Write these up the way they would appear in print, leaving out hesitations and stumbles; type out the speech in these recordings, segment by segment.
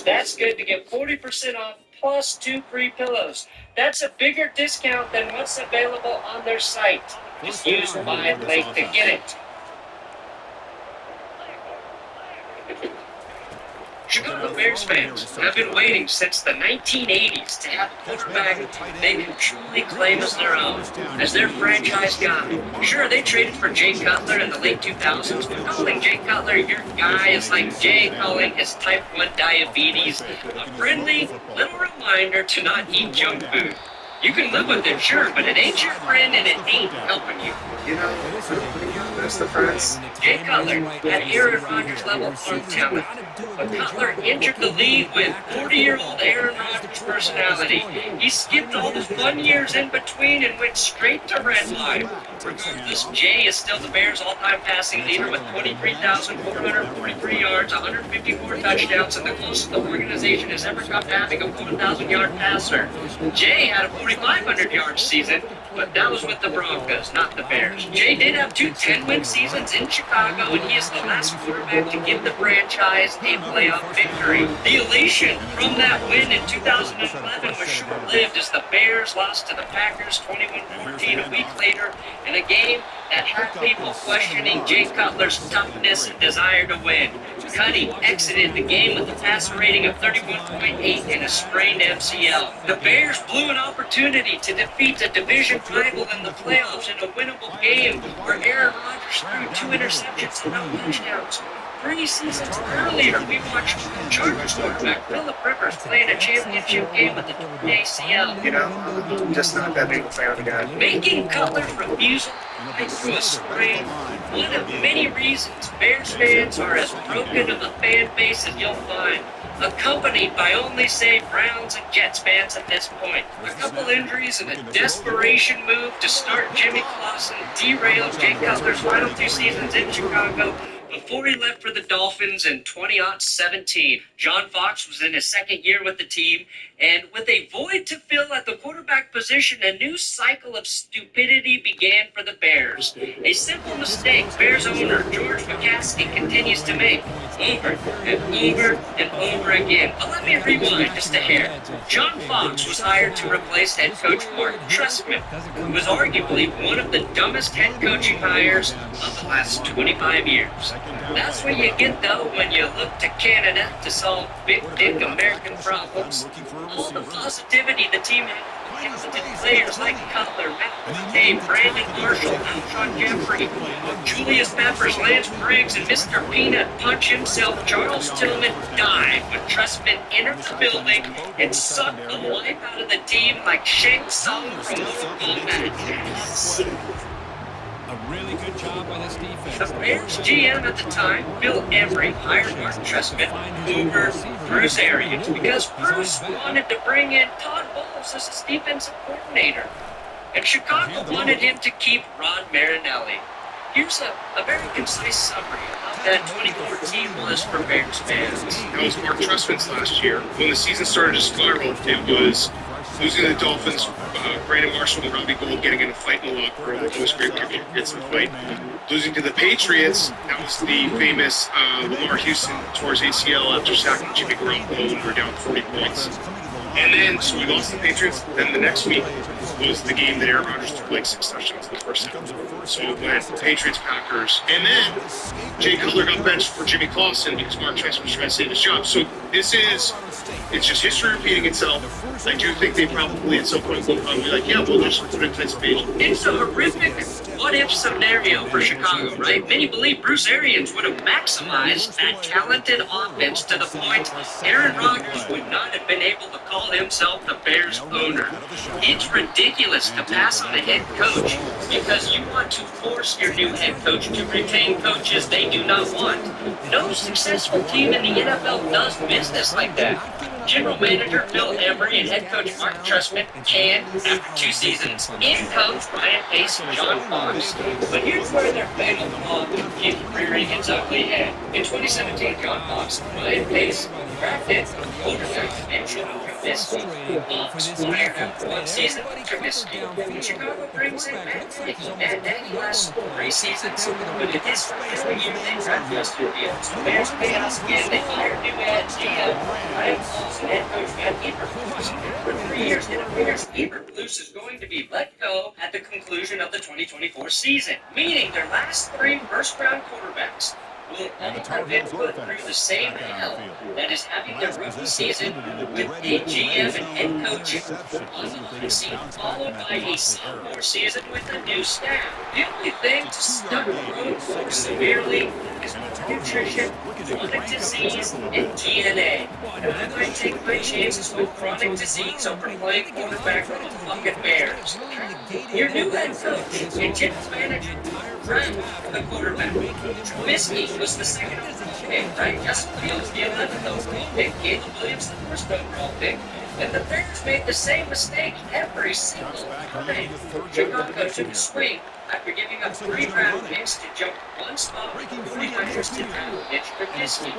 That's good to get 40% off plus 2 free pillows. That's a bigger discount than what's available on their site. Just use my link to get it. Chicago Bears fans have been waiting since the 1980s to have a quarterback they can truly claim as their own, as their franchise guy. Sure, they traded for Jay Cutler in the late 2000s, but calling Jay Cutler your guy is like Jay calling his type 1 diabetes a friendly little reminder to not eat junk food. You can live with it, sure, but it ain't your friend and it ain't helping you. You know, that's the friends. Jay Cutler had Aaron Rodgers level arm talent, but Cutler entered the league with 40-year-old Aaron Rodgers personality. He skipped all the fun years in between and went straight to red line. Regardless, Jay is still the Bears' all-time passing leader with 23,443 yards, 154 touchdowns, and the closest the organization has ever come to having a 1,000-yard passer. Jay had a 4,500-yard season, but that was with the Broncos, not the Bears. Jay did have 2 10-win seasons in Chicago, and he is the last quarterback to give the franchise a playoff victory. The elation from that win in 2011 was short-lived as the Bears lost to the Packers 21-14 a week later in a game that had people questioning Jay Cutler's toughness and desire to win. Cuddy exited the game with a passer rating of 31.8 and a sprained MCL. The Bears blew an opportunity to defeat a division rival in the playoffs in a winnable game where Aaron Rodgers threw 2 interceptions and no touchdowns. 3 seasons earlier, we watched Chargers quarterback Philip Rivers play in a championship game with the ACL. You know, I'm just not that big a fan of the guy. Making Cutler's refusal to play through a sprain one of many reasons Bears fans are as broken of a fan base as you'll find, accompanied by only, say, Browns and Jets fans at this point. A couple injuries and a desperation move to start Jimmy Clausen derailed Jay Cutler's final 2 seasons in Chicago before he left for the Dolphins in 2017. John Fox was in his second year with the team, and with a void to fill at the quarterback position, a new cycle of stupidity began for the Bears. A simple mistake Bears owner George McCaskey continues to make over and over and over again. But let me rewind just a hair. John Fox was hired to replace head coach Mark Trestman, who was arguably one of the dumbest head coaching hires of the last 25 years. That's what you get, though, when you look to Canada to solve big, dick American problems. All the positivity the team had, talented players like Cutler, Matt McCabe, Brandon Marshall, Alshon Jeffrey, Julius Peppers, Lance Briggs, and Mr. Peanut Punch himself, Charles Tillman, died when Trestman entered the building and sucked the life out of the team like Shang Tsung from Mortal Kombat. A really good job by this defense. The Bears GM at the time, Bill Emery, hired Mark Trestman over Bruce Arians because Bruce wanted to bring in Todd Bowles as his defensive coordinator. And Chicago wanted him to keep Ron Marinelli. Here's a very concise summary of how that 2014 was for Bears fans. That was Mark Trestman's last year. When the season started to spiral, it was losing to the Dolphins, Brandon Marshall and Robbie Gould getting in a fight in the locker room. It was great to get some fight. Losing to the Patriots, that was the famous Lamar Houston towards ACL after sacking Jimmy Garoppolo and we're down 40 points. And then, so we lost the Patriots. Then the next week was the game that Aaron Rodgers threw like 6 touchdowns in the first half. So it went Patriots, Packers. And then Jay Cutler got benched for Jimmy Clausen because Mark Trestman was trying to save his job. So it's just history repeating itself. I do think they probably at some point will probably be like, yeah, we'll just put it in anticipation. It's a horrific what-if scenario for Chicago, right? Many believe Bruce Arians would have maximized that talented offense to the point Aaron Rodgers would not have been able to call himself the Bears owner. It's ridiculous to pass on a head coach because you want to force your new head coach to retain coaches they do not want. No successful team in the NFL does business like that. General Manager Bill Emery and head coach Mark Trestman can, after 2 seasons, in-coach Ryan Pace and John Fox. But here's where their fatal flaw keeps rearing its ugly head. In 2017, John Fox and Ryan Pace drafted quarterback and Trubisky. Bucks fired up one season with Trubisky. Chicago brings in Matt Nagy. Matt Nagy last 3 seasons, but in his final year, they draft Justin Fields. The Bears chaos again. They hired new GM Ryan Poles and head coach Matt Eberflus. For 3 years, it appears Eberflus is going to be let go at the conclusion of the 2024 season, meaning their last 3 first-round quarterbacks will all have been put through the same hell that is having their rookie season with a GM and head coach on followed by a sophomore season with a new staff. The only thing to stuck the road more severely is nutrition, chronic disease, and DNA. And I might take my chances with chronic disease over playing quarterback for the fucking Bears. Your new head coach and general manager, friend of the quarterback, Trubisky was the second overall pick, right? Justin Fields, the 11th overall pick, Caleb Williams, the first overall pick. And the Bears made the same mistake every single time. Chicago took a swing after giving up 3 round picks to jump 1 spot with 49ers to draft Mitch Trubisky.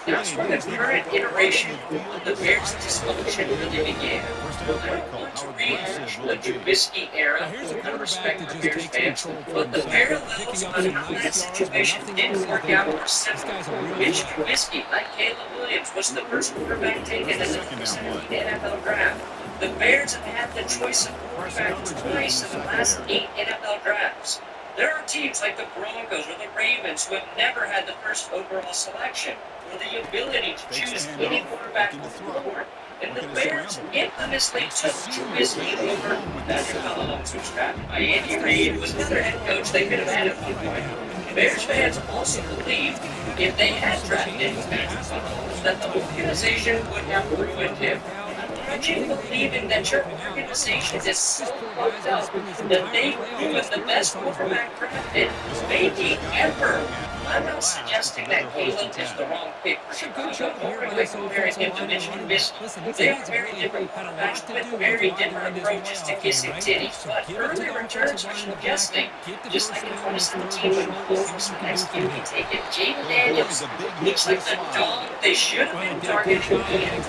That's where the current iteration of the Bears' dysfunction really began. I don't want to rehash the Trubisky era out of respect for Bears fans, but the parallels on how that situation didn't work out were simple. Mitch Trubisky, like Caleb Williams, was the first quarterback taken in the 2017 NFL draft. The Bears have had the choice of quarterback twice in the last 8 NFL drafts. There are teams like the Broncos or the Ravens who have never had the first overall selection or the ability to choose any quarterback before. And the Bears infamously took Trubisky over Patrick Mahomes, who was drafted by Andy Reid, who was another head coach they could have had at one point. Bears fans also believed if they had drafted Patrick Mahomes, that the organization would have ruined him. Imagine believing that your organization is so fucked up that they ruined the best quarterback drafted, maybe ever. I'm not suggesting that Caleb is the wrong pick for Chicago, nor am I comparing him to Mitch Trubisky. They are very different quarterbacks with very different approaches to kissing titties, but early returns are suggesting, just like in 2017 when Mahomes was the next QB taken, Jaden Daniels looks like the dog they should have been targeting and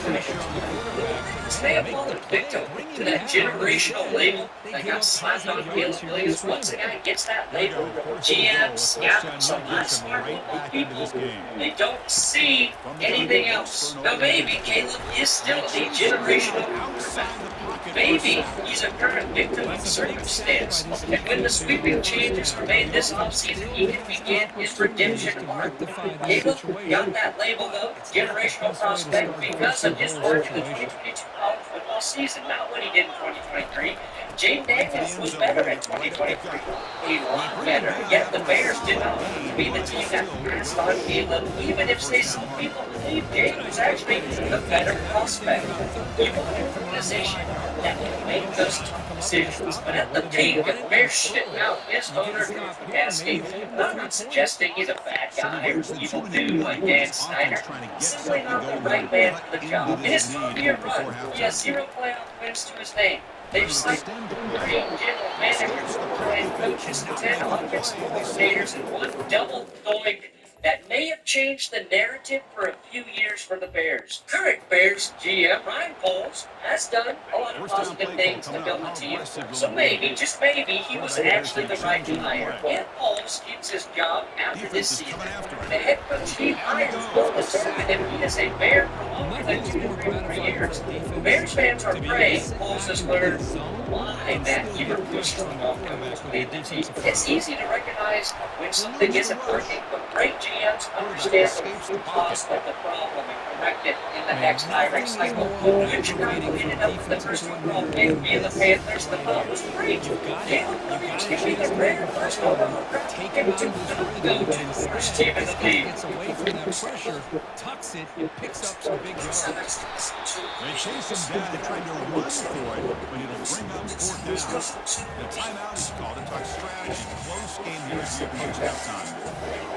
may have fallen victim to that generational label that got slapped on Caleb Williams. Once a guy gets that label, GM, scouts, a lot of smart football people, they don't see anything else. Now maybe Caleb is still a generational quarterback. Maybe he's a current victim of circumstance. And when the sweeping changes are made this offseason, he can begin his redemption arc. Caleb got that label though, generational prospect, because of his work in the 2022 college football season, not what he did in 2023. Jaden Daniels was better in 2023. A lot better. Yet the Bears did not want to be the team that passed on Caleb, even if some people believe Jaden was actually the better prospect. You want an organization that can make those tough decisions. But at the peak, if the Bears shitting out his owner, Gasky, I'm not suggesting he's a bad guy or evil dude like Dan Snyder. He's simply not the right man for the job. In his 12-year run, he has 0 playoff wins to his name. They've signed 3 general managers, 4 head coaches, 10 offensive coordinators, and 1 double doink that may have changed the narrative for a few years for the Bears. Current Bears GM Ryan Poles has done a lot of positive things to build the team, so maybe, just maybe, he was actually the right hire. If Poles keeps his job after this season, the head coach Steve Myers will deserve it if he is a Bear for longer than 2 to 3 years. Bears fans are praying Poles has learned why Matt Eberflus is the wrong coach to lead the team. It's easy to recognize when something isn't working, but great GMs understand the root cause of the problem and correct it in the next hiring cycle. When Chicago ended up with the first overall pick via the Panthers, the thought was great. Caleb Williams can be the rare first overall draft pick to go to the first team in the league. Gets away from that pressure, tucks it, and picks up some big yards. They chase him down, trying to run for it, but it'll bring up 4th down. The timeout is called to talk strategy. Close game here as we approach halftime.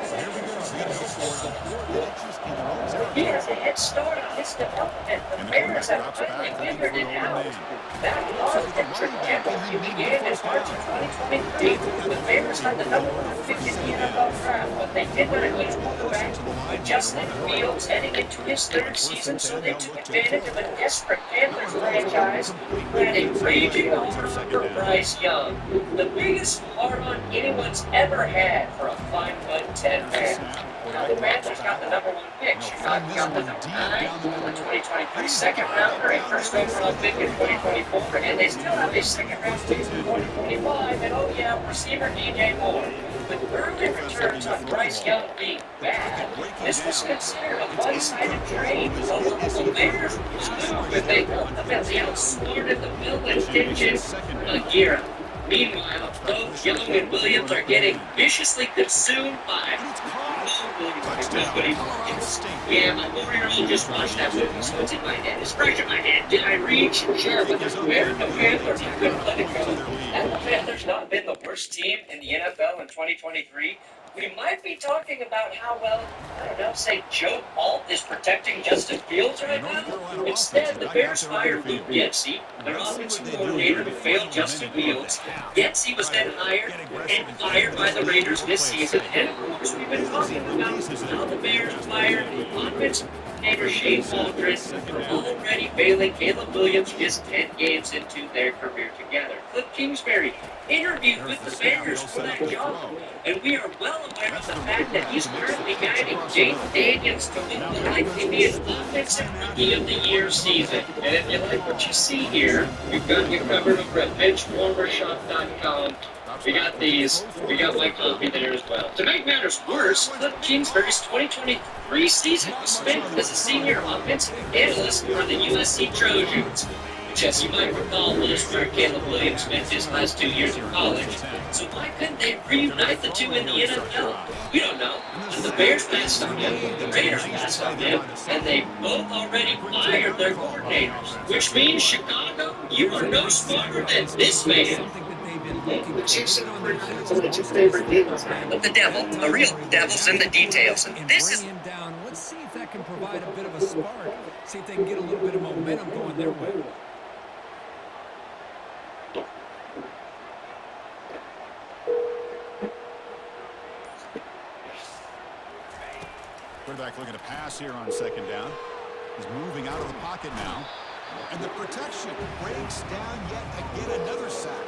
Here we go. We got to go for it. 4 inches in their own territory. He has a head start on his development. The And the Bears quarterback have drops finally back, looking figured for it an out. open man. That positive trajectory began in March of 2023. The Bears had the number one pick in the NFL draft, but they did not use quarterback with Justin Fields heading into his third season, so they took advantage of a desperate Panthers franchise who had a raging hard-on for Bryce Young. The biggest hard-on anyone's ever had for a 5'10" man. Now, the Panthers got the number one pick. Chicago got the number 9, the 2023 second rounder, a first overall pick in 2024, and they still have a second round pick in 2025. And oh yeah, receiver DJ Moore. With early returns on Bryce Young being bad, this was considered a one-sided trade. The Bears blew when they ultimately outsmarted the village engine Aguirre. Meanwhile, both Young and Williams are getting viciously consumed by yeah, my 4-year-old just watched that movie, so it's in my head. It's fresh in my head. Did I reach? Sure, but where the Panthers couldn't let it go. Had the Panthers not been the worst team in the NFL in 2023, we might be talking about how well, I don't know, say Joe Alt is protecting Justin Fields right now. Instead, the Bears fired Luke Getsy, their offensive coordinator who failed Justin Fields. Getsy was then hired and fired by the Raiders this season. And of course, we've been talking about how the Bears fired offensive coordinator Shane Waldron for already failing Caleb Williams just 10 games into their career together. Cliff Kingsbury interviewed with the Bears for that job, and we are well aware of the fact that he's currently guiding Jake Daniels to what will likely be an offensive rookie of the year season. And if you like what you see here, we've got you covered over at benchwarmershop.com. We got these. We got my copy there as well. To make matters worse, Cliff Kingsbury's 2023 season was spent as a senior offensive analyst for the USC Trojans, which, as you might recall, was where Caleb Williams spent his last 2 years in college. So why couldn't they reunite the two in the NFL? We don't know. But the Bears passed on him, the Raiders passed on him, and they both already fired their coordinators. Which means, Chicago, you are no smarter than this man. What's your favorite Eagles, man? But the real devil's in the details. And this is him down. Let's see if that can provide a bit of a spark. See if they can get a little bit of momentum going their way. Quarterback looking to pass here on second down. He's moving out of the pocket now. And the protection breaks down yet again, another sack.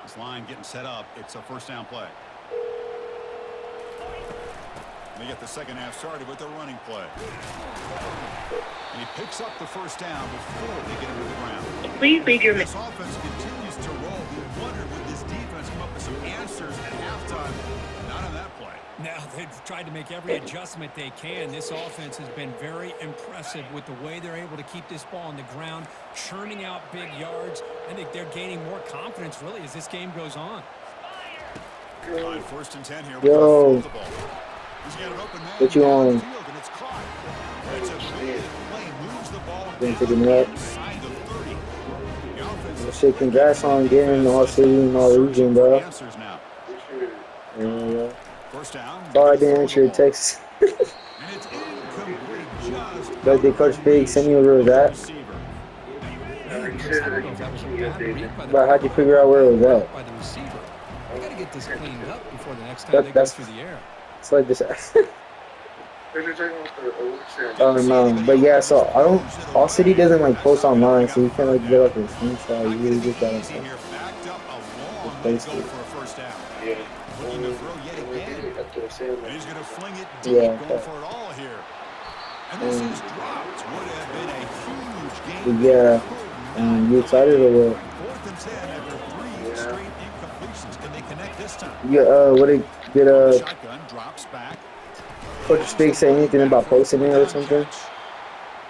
This line getting set up. It's a first down play. They get the second half started with their running play. And he picks up the first down before they get him to the ground. please leave your This offense continues to roll. You wonder, would this defense come up with some answers at halftime? Not on that play. Now, they've tried to make every adjustment they can. This offense has been very impressive with the way they're able to keep this ball on the ground, churning out big yards. I think they're gaining more confidence, really, as this game goes on. On first and 10 here. Yo. The ball. He's got an open man What you on? downfield, and it's caught. It's a big play. Moves the ball Been down picking it up. inside the 30. The offense Shit, congrats on getting all city and all region, bro. answers now. Yeah. First down. Sorry I didn't answer your text. And it's incomplete just But did Coach Big send you where it was at? receiver. I don't know if that was a bad read by the But how'd you figure out where it was at? by the receiver. They got to get this cleaned up before the next time That- they go that's- through the air. It's like this. No. But yeah, so I don't. All City doesn't like post online, so you can't like get like a screenshot. You really just gotta Easy like, here, backed up a long way to Place go it. for a first down. Yeah. Looking to throw yet again. And he's going to fling it deep, Yeah, going okay. for it all here. And this is dropped. Would have been a huge But game. yeah. You excited or what? 4th and 10 after 3 straight incompletions. Can they connect this time? Yeah. What did Shotgun drops back. Coach Big say anything about posting it or something?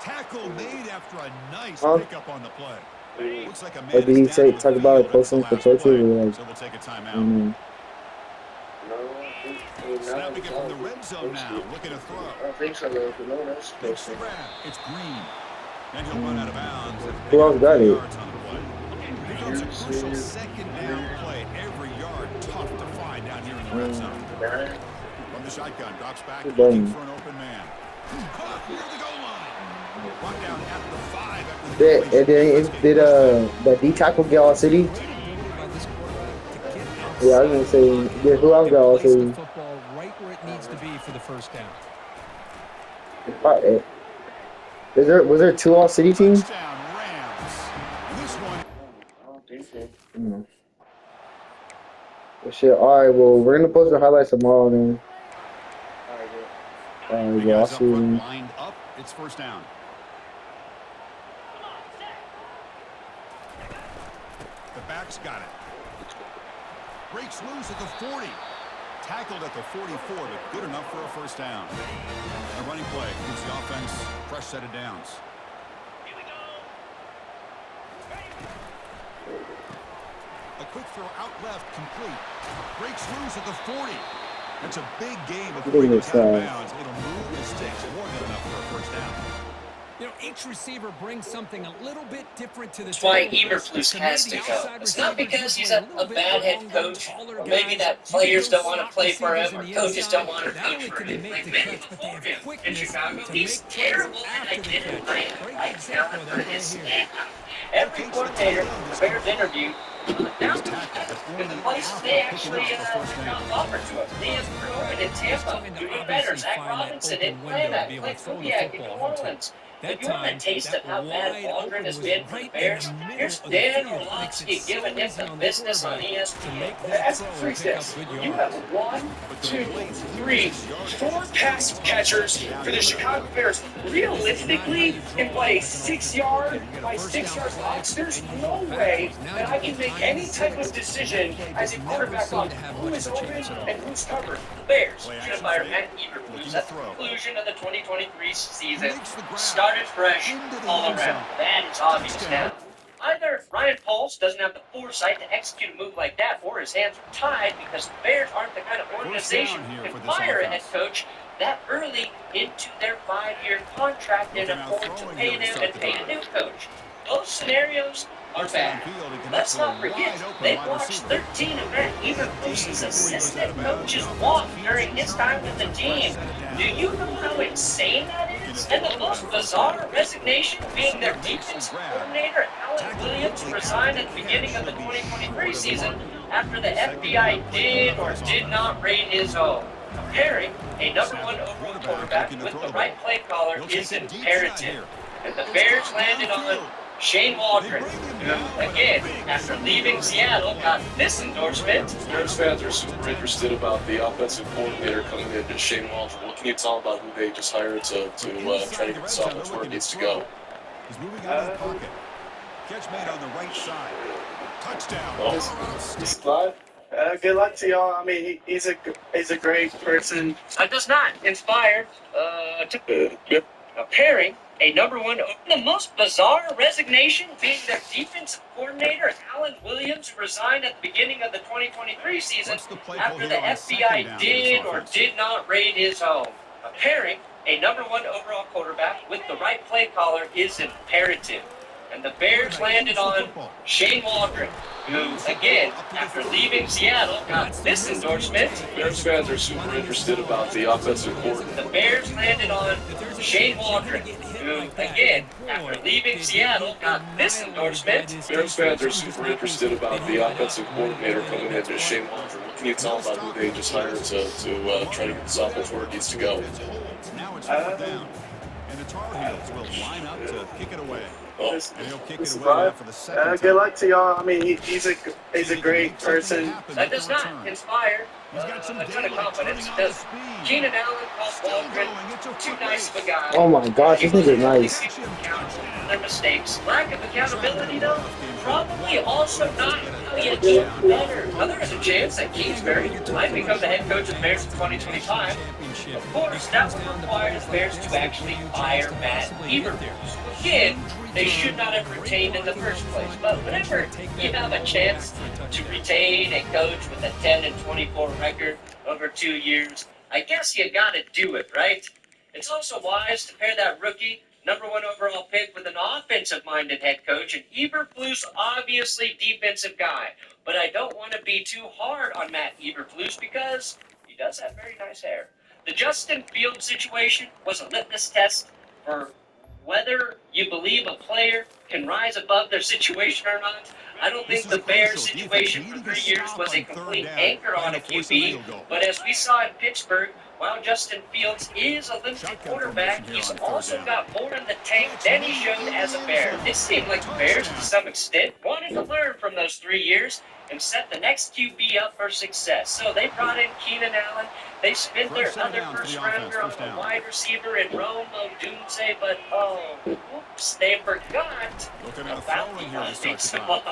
Tackle made after a nice Huh? pickup on the play. Looks like a man Or did he is say down talk the about field like posting at for the last coaches play. or like? So we'll take a timeout. Mm-hmm. Snapping it from the red zone now, looking to throw. I don't think so, though. No, that's Makes the grab. It's Green. And he'll run out of bounds. Who else got it? Yards on the play. Here comes a crucial second down play. Every yard tough to find down here in the red zone. From the shotgun, drops back, Good looking button. for an open man. Caught near the goal line. Brought down at the 5 after the Did completion. did the D tackle get all city? Great ability by this quarterback to get Yeah, I was outside gonna say, the pocket yeah, who else and got all place the city? football right where it needs to be for the first down. Was there two all city teams? Touchdown, Rams. This one. I don't think so. Mm. Well, shit. All right. Well, we're gonna post the highlights tomorrow. Then. Alright, All right. The Well, I'll guys up see you. front lined up. It's first down. The back's got it. Breaks loose at the 40. Tackled at the 44, but good enough for a first down. A running play gives the offense a fresh set of downs. A quick throw out left, complete. Breaks loose at the 40. That's a big game before he goes out of bounds. It'll move the sticks, more than enough for a first down. You know, each receiver brings something a little bit different to the That's why table. Eberflus To me, has the to go. outside It's not receivers because he's play a little bit bad head longer, coach, taller or maybe guys. that You players get those don't want to slot play for receivers him, or in the coaches inside. don't want to Not coach only for can they him. make Like the many cuts, but they before have him in quickness Chicago, to he's make plays terrible after at the getting catch. my Great example of that right here. Every coordinator, the Bears interview, down to the places they actually got offered to us. Liam Cohen in Tampa, doing better. Zach Robinson in Atlanta, Clint Kubiak in New Orleans. If you want a taste of how bad Waldron has been for the Bears, here's Dan Orlovsky giving him the business on ESPN. Ask the freeze this. You have 1, 2, 3, 4 pass catchers for the Chicago Bears. Realistically, can play 6 yard by 6 yard blocks. There's no way that I can make any type of decision as a quarterback on who is open and who's covered. The Bears should have fired Matt Eberflus at the conclusion of the 2023 season. Started fresh all around. That is obvious now. Either Ryan Pauls doesn't have the foresight to execute a move like that, or his hands are tied because the Bears aren't the kind of organization who can fire a head coach that early into their 5-year contract and afford to pay them and pay a new coach. Both scenarios are bad. Let's not forget, they watched 13 of Matt Eberflus's assistant coaches walk during his time with the team. Do you know how insane that is? And the most bizarre resignation being their defensive coordinator, Alan Williams, resigned at the beginning of the 2023 season after the FBI did or did not raid his home. Pairing a number 1 overall quarterback with the right play caller is imperative. And the Bears landed on Shane Waldron, who, again, after leaving Seattle, got this endorsement. Bears fans are super interested about the offensive coordinator coming in, Shane Waldron. What can you tell about who they just hired to try to get this offense where it needs to go? He's moving out of the pocket. Catch made on the right side. Touchdown. He's fine. Good luck to y'all. I mean, he's a great person. Does not inspire pairing a number 1. The most bizarre resignation being their defensive coordinator, Alan Williams, who resigned at the beginning of the 2023 season after the FBI did or did not raid his home. Pairing a number 1 overall quarterback with the right play caller is imperative. And the Bears landed on Shane Waldron, who, again, after leaving Seattle, got this endorsement. Bears fans are super interested about the offensive coordinator. The Bears landed on Shane Waldron, who, again, after leaving Seattle, got this endorsement. Bears fans are super interested about the offensive coordinator coming in, Shane Waldron. What can you tell about who they just hired to try to get this offense where it needs to go? Now it's down. And the Tar Heels will line up to kick it away. And he'll kick it away now for the second time. Good luck to y'all. I mean, he's a great person. That does not inspire a ton of confidence, does Keenan Allen called Waldron too nice of a guy. Oh my gosh, this nigga's nice. Their mistakes. Lack of accountability, though, probably also not how you get better. Now, there is a chance that Kingsbury might become the head coach of the Bears in 2025. Of course, that would require the Bears to actually fire Matt Eberflus. Again, they should not have retained in the first place. But whenever you have a chance to retain a coach with a 10-24 record over 2 years, I guess you gotta do it, right? It's also wise to pair that rookie #1 overall pick with an offensive-minded head coach, and Eberflus, obviously defensive guy. But I don't want to be too hard on Matt Eberflus because he does have very nice hair. The Justin Fields situation was a litmus test for whether you believe a player can rise above their situation or not. I don't think the Bears' situation for 3 years was a complete anchor on a QB, but as we saw in Pittsburgh, while Justin Fields is a limited quarterback, he's also got more in the tank than he showed as a Bear. It seemed like the Bears, to some extent, wanted to learn from those 3 years and set the next QB up for success. So they brought in Keenan Allen. They spent their other first-rounder on a wide receiver in Rome Odunze, but oops, they forgot about the offensive line.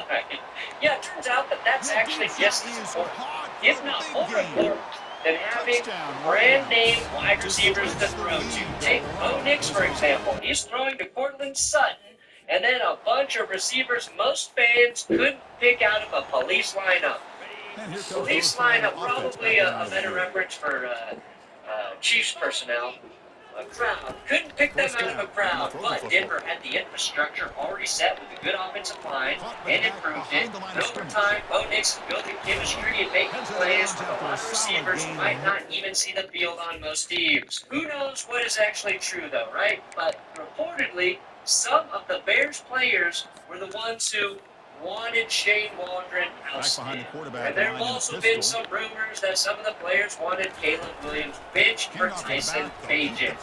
Yeah, it turns out that that's actually just as important, if not more important, than having brand name wide receivers to throw to. Take Bo Nix, for example. He's throwing to Cortland Sutton, and then a bunch of receivers most fans couldn't pick out of a police lineup. Police lineup, probably a better reference for Chiefs personnel. A crowd. Couldn't pick them out of a crowd, but Denver had the infrastructure already set with a good offensive line and improved it. And over time, Bo Nix is building chemistry and making plays with a lot of receivers who might not even see the field on most teams. Who knows what is actually true, though, right? But reportedly, some of the Bears players were the ones who wanted Shane Waldron ousted. And there have also been some rumors that some of the players wanted Caleb Williams benched for Tyson Bagent.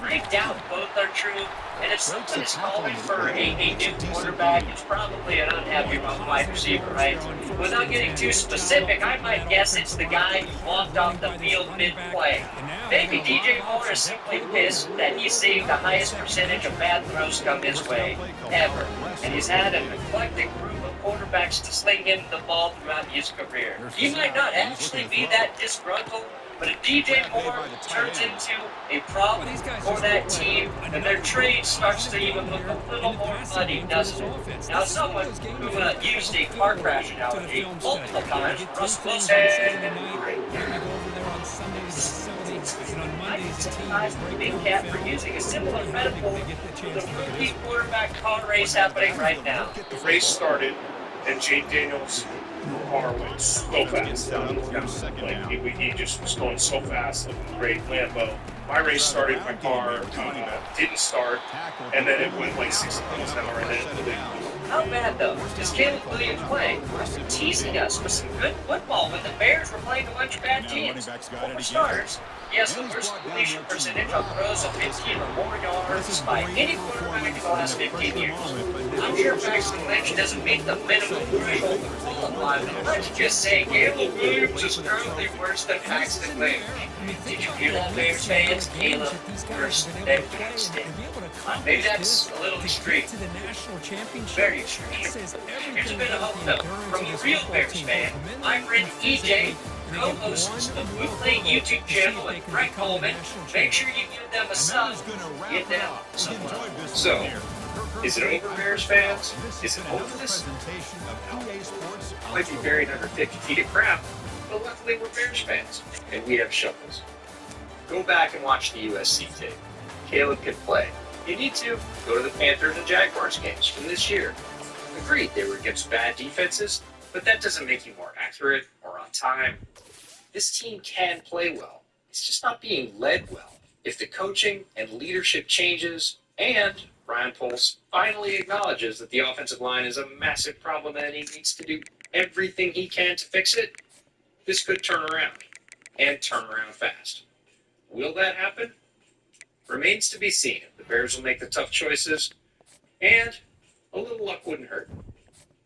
I doubt both are true, and if someone is calling for a new quarterback, it's probably an unhappy wide receiver, right? Without getting too specific, I might guess it's the guy who walked off the field mid-play. Maybe DJ Moore is simply pissed that he's seeing the highest percentage of bad throws come his way ever, and he's had an eclectic group of quarterbacks to sling him the ball throughout his career. He might not actually be that disgruntled, but if DJ Moore turns into a problem for that team, then their trade starts to even look a little more muddy, doesn't it? Now, someone who used a car crash analogy multiple times, Russell Wilson, I sympathize with the Big Cat for using a similar metaphor for the rookie quarterback car race happening right now. The race started, and Jane Daniels' car went so fast down. Like he just was going so fast, looking great. Lambo. My race started, my car didn't start, and then it went like 60 miles an hour, and then it blew. How bad, though, is Caleb Williams playing? Teasing us with some good football when the Bears were playing a bunch of bad teams. Well, for starters, he has the worst completion percentage on throws of 15 or more yards by any quarterback in the last 15 years. I'm sure Paxton Lynch doesn't meet the minimum threshold to qualify, but let's just say Caleb Williams is currently worse than Paxton Lynch. Did you hear that, Bears fans? Caleb worse than Paxton. Maybe that's a little extreme. Very extreme. Here's a bit of hope, though. From a real Bears fan, my friend EJ co-hosts the Bootleg YouTube channel with Brett Coleman. Make sure you give them a sub. Give them some love. So, is it over, Bears fans? Is it hopeless? Might be buried under 50 feet of crap, but luckily we're Bears fans, and we have shovels. Go back and watch the USC tape. Caleb can play. You need to go to the Panthers and Jaguars games from this year. Agreed, they were against bad defenses, but that doesn't make you more accurate or on time. This team can play well. It's just not being led well. If the coaching and leadership changes, and Ryan Poles finally acknowledges that the offensive line is a massive problem and he needs to do everything he can to fix it, this could turn around, and turn around fast. Will that happen? Remains to be seen if the Bears will make the tough choices, and a little luck wouldn't hurt.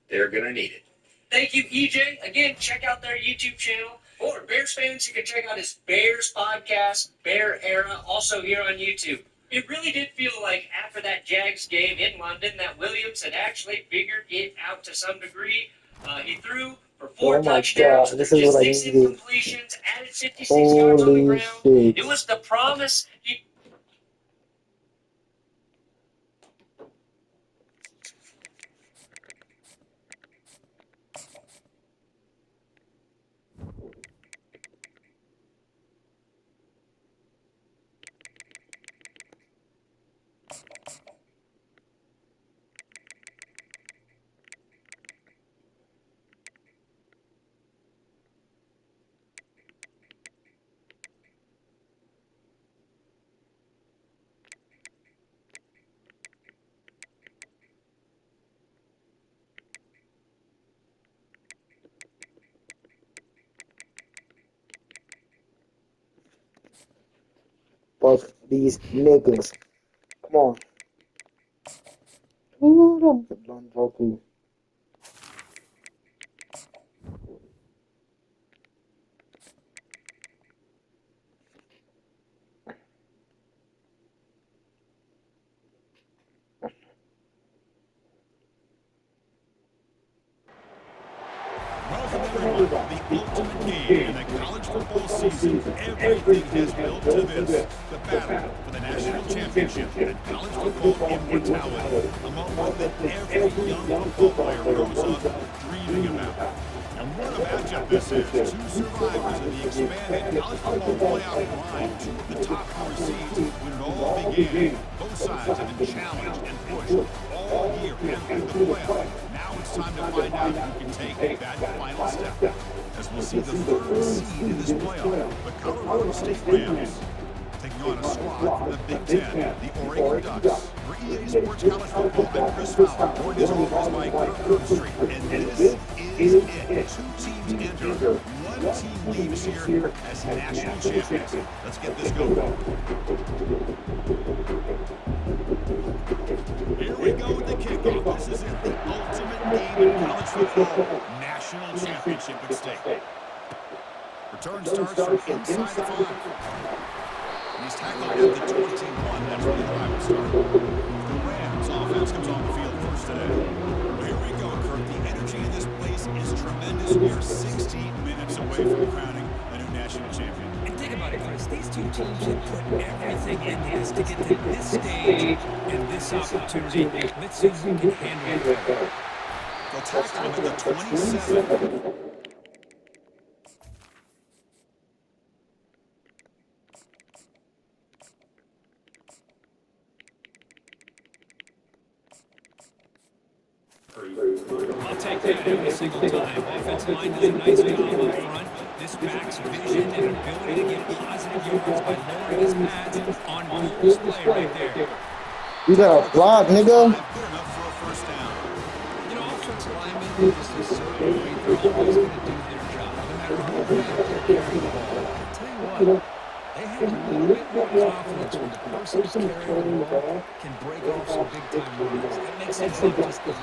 They're going to need it. Thank you, EJ. Again, check out their YouTube channel. For Bears fans, you can check out his Bears podcast, Bear Era, also here on YouTube. It really did feel like after that Jags game in London that Williams had actually figured it out to some degree. He threw for 4 touchdowns, this is what I 6 needed. incompletions, added 56 yards on the Holy ground. shit. It was the promise he Fuck these niggas. Come on. Ooh, don't Goku. Welcome everyone to the ultimate game in the college football season. Everything has built to this, the battle for the national championship and college football immortality, a moment that every young football player grows up dreaming about. And what a matchup this is. Two survivors of the expanded college football playoff grind, two of the top four seeds when it all began. Both sides have been challenged and pushed all year and through the playoff. Now it's time to find out who can take that final step. As we'll see the third seed in this playoff, the Colorado State Rams, taking on a squad from the Big Ten, the Oregon Ducks. For EA Sports College Football, I'm Chris Fowler, joined as always by Kirk Herbstreit. And this is it. Two teams enter, one team leaves here as national champions. Let's get this going. Here we go with the kickoff. This is it, the ultimate game in college football. National championship at stake. Return starts from inside the 5. He's tackled at the 21. That's where the drive will start. The Rams offense comes on the field first today. Well, here we go, Kirk. The energy in this place is tremendous. We are 60 minutes away from crowning a new national champion. And think about it, Chris. These two teams have put everything into this to get to this stage and this opportunity. Let's see who can handle it. They'll tackle him at the 27. I'll take that every single time. Offensive line does a nice job up front. This back's vision and ability to get positive yards by lowering his pads on full display right there. You got a block, nigga. Good enough for a first down. You know, offensive linemen, just a certain way, they're always going to do their job, no matter how bad they're carrying the ball. I'll tell you what, they have a little bit more confidence when the person who's carrying the ball can break off some big-time runs. That makes it look just a little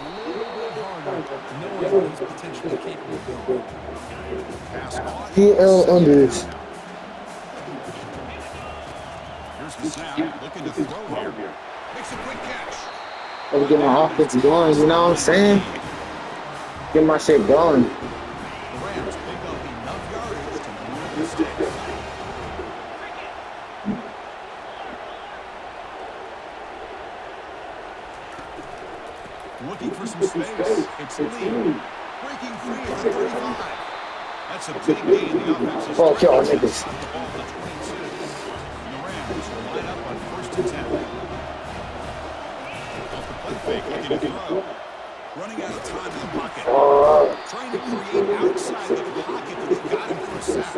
bit harder, knowing what he's potentially capable of doing. PL unders. Here's the snap, looking to throw here. Makes a quick catch. Gotta get my offense going, you know what I'm saying? Get my shit going. The Rams pick up enough yardage to move the sticks. Looking for some space. It's Lee. Breaking free at the 35. That's a big gain. The offense is Fuck y'all niggas. the ball at the 22. And the Rams will line up on 1st and 10. Off the play fake, looking to throw. Running out of time in the pocket. Trying to create outside the pocket, but they got him for a sack.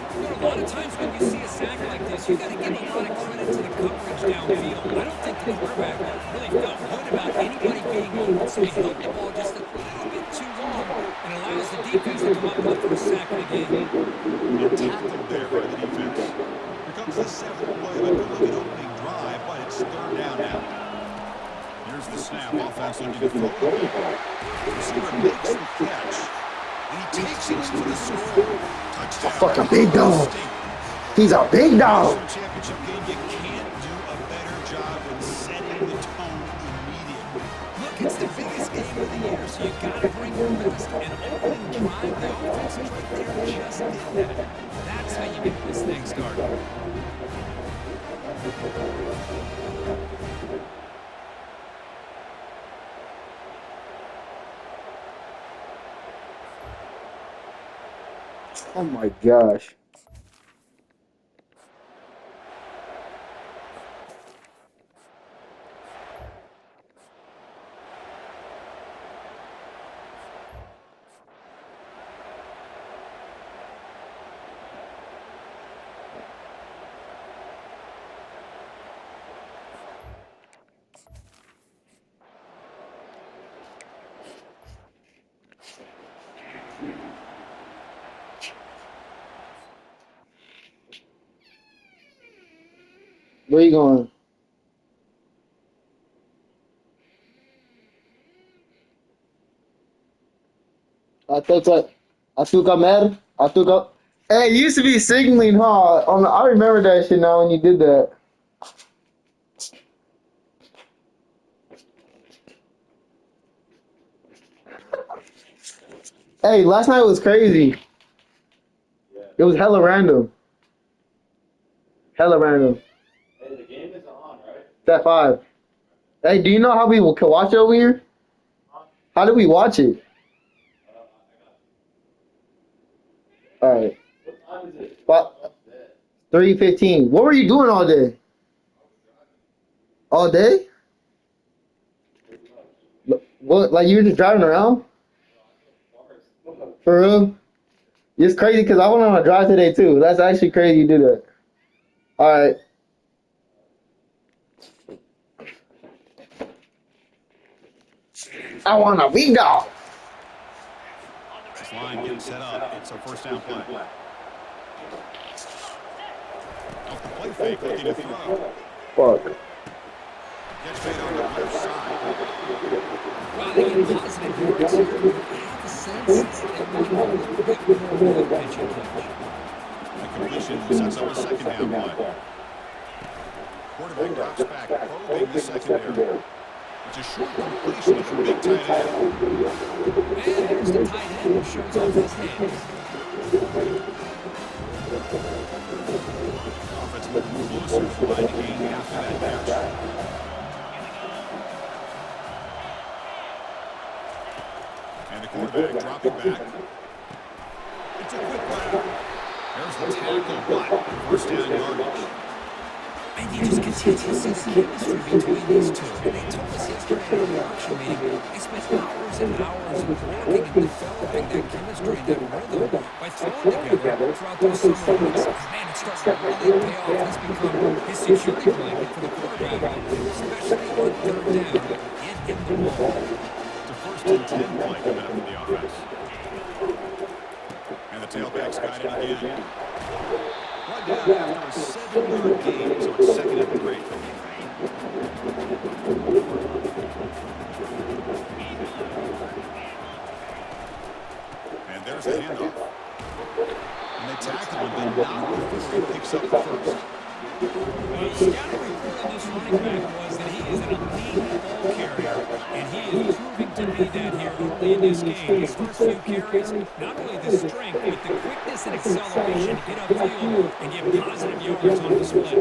You know, a lot of times when you see a sack like this, you got to give a lot of credit to the coverage downfield. I don't think the quarterback really felt good about anybody being open, so he held the ball just a little bit too long and allows the defense to come up with the first sack of the game. And tackled there by the defense. Here comes the 7th play of a good-looking opening drive, but it's 3rd down now. Here's the snap. Offense looking to throw the ball. The receiver makes the catch, and he takes it in for the score. Touchdown. Fucking big dog. He's a big dog. Championship game, you can't do a better job than setting the tone immediately. Look, it's the biggest game of the year, so you got to bring your best. And opening drive, the offense is right there, just did that. That's how you get this thing started. Oh my gosh. Where you going? Atuka Mer? Atuka. Hey, it used to be signaling, huh? I remember that shit now when you did that. Hey, last night was crazy. It was hella random. Hella random. Hey, the game is on, right? It's at 5. Hey, do you know how we can watch it over here? How do we watch it? Alright. What time is it? But 3:15. What were you doing all day? All day? What? Like you were just driving around? For real? It's crazy because I went on a drive today too. That's actually crazy you do that. Alright. I want a big dog. This line getting set up. It's a first down play. Off the play fake, looking to throw. Fuck. Gets made on the left side. Wow, they get positive yards here. I have a sense that they want a little bit more than pitch and catch. The completion sets up a second down play. Quarterback drops back, probing the secondary. It's a short completion of the big tight end. And here's the tight end who shows off his hands. Offense moving closer to the line to gain after that catch. And the quarterback dropping back. It's a quick run. There's the tackle, but first down yardage. And you just continue to see the chemistry between these two. And they told us yesterday in the auction meeting, they spent hours and hours of working and developing that chemistry and that rhythm by throwing together throughout those summer weeks. Man, it's starting to really pay off. It's become his security blanket for the quarterback, especially on third down. Get him the ball. It's a first and 10 play coming up for the offense. And the tailback's got it again. Right down after a 7-yard gain, so it's 2nd and 3. And there's the handoff. And they tackle him, but not before he picks up the first. Well, the scouting report on this running back was that he is an elite ball carrier, and he is proving to be that here early in this game. His first few carries, not only the strength, but the quickness and acceleration to get upfield and get positive yards on display.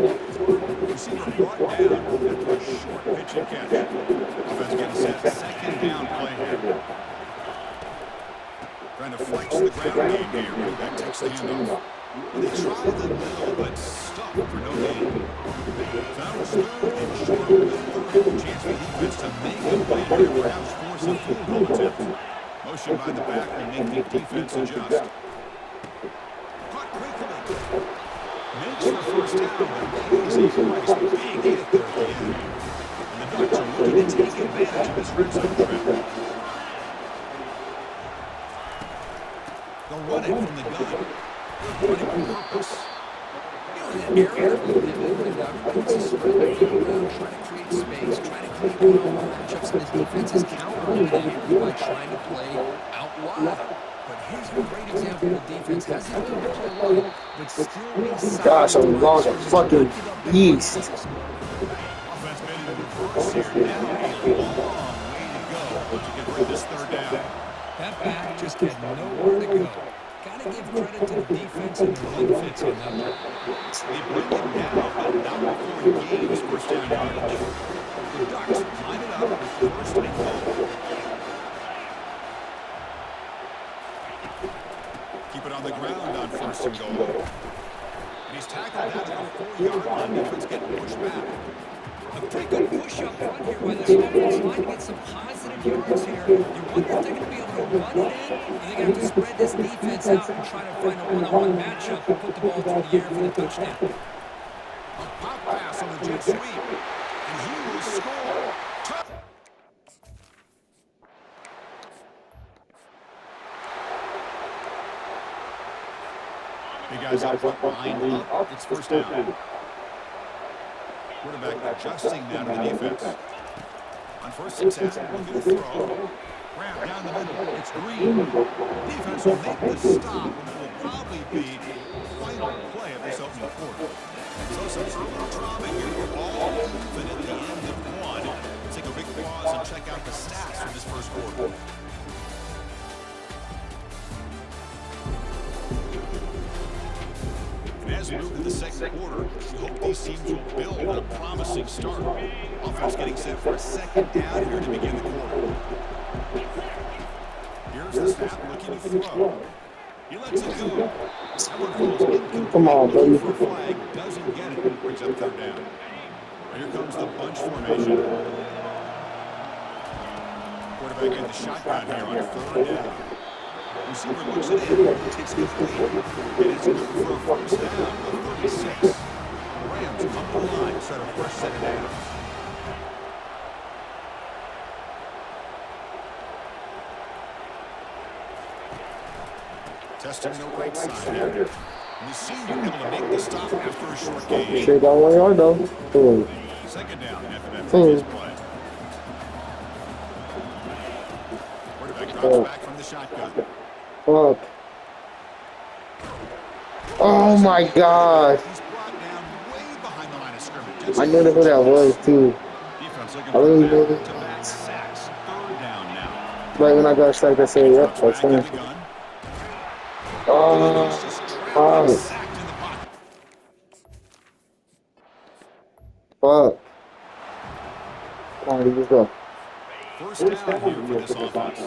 Receiver brought down after a short pitch and catch. Offense getting set, 2nd down play here. Trying to flex the ground game here. That takes the handoff. They try the middle, but stop for no gain. That was 3rd and short with 30. Chance for defense to make a play here, perhaps force a field goal attempt. Motion by the back will make the defense adjust. Caught quickly. Makes the first down, but pays a price. Big hit there at the end. And the Ducks are looking to take advantage of this red zone trip. They'll run it from the gun. Running on purpose. You know, that area that we live in, everybody's to spread the field around, try to create space, try to create one-on-one matchups, and the defense is countering that area by trying to play out wide. But here's a great example of defense. Has the ability to play low, but still be solid. Gosh, I'm long as fucking beast. Offense been in reverse here. Now a long way to go to get rid of this 3rd down. That back just had nowhere to go. Got to give credit to the defense and the run fits on that one. They bring it down, but not before he gains first down yardage. The Ducks line it up with 1st and goal. Keep it on the ground on 1st and goal. And he's tackled out to the 4-yard line. Defense getting pushed back. A pretty good push up front here by this offense, trying to get some positive yards here. You wonder if they're going to be able to run it in, or they're going to have to spread this defense out and try to find a one-on-one matchup and put the ball through the air for the touchdown. A pop pass on the jet sweep. And he will score. Big guys out front, line up. It's first down. Quarterback adjusting now to the defense. On first and 10, looking to throw. Grab down the middle. It's Green. Defense will make the stop, and it will probably be the final play of this opening quarter. So some early drama here. We're all even at the end of one. Let's take a big pause and check out the stats for this first quarter. And as we move to the second quarter, we hope these teams will build on a promising start. Offense getting set for a second down here to begin the quarter. Here's the snap, looking to throw. He lets it go. That one falls incomplete. Come on, baby. For a flag, doesn't get it. Brings up third down. Here comes the bunch formation. Quarterback in the shotgun here on third down. Receiver looks it in. It's complete. And it's good for a first down of 36. The Rams come to the line to start a fresh set of downs. Testing the right side there. And the senior able to make the stop after a short gain. Straight down 1 yard though. Ooh. Second down after that previous play. Quarterback drops back from the shotgun. Fuck. Oh my god. He's brought down way behind the line of scrimmage. I knew who that was too. Defense looking I really for knew. back-to-back sacks. Third down now. Right when I got started, I said, yep, Drops that's back in him. the gun. Oh, He's just trapped fuck. and sacked in the pocket. Fuck. Come on, let's go. First down here for this offense.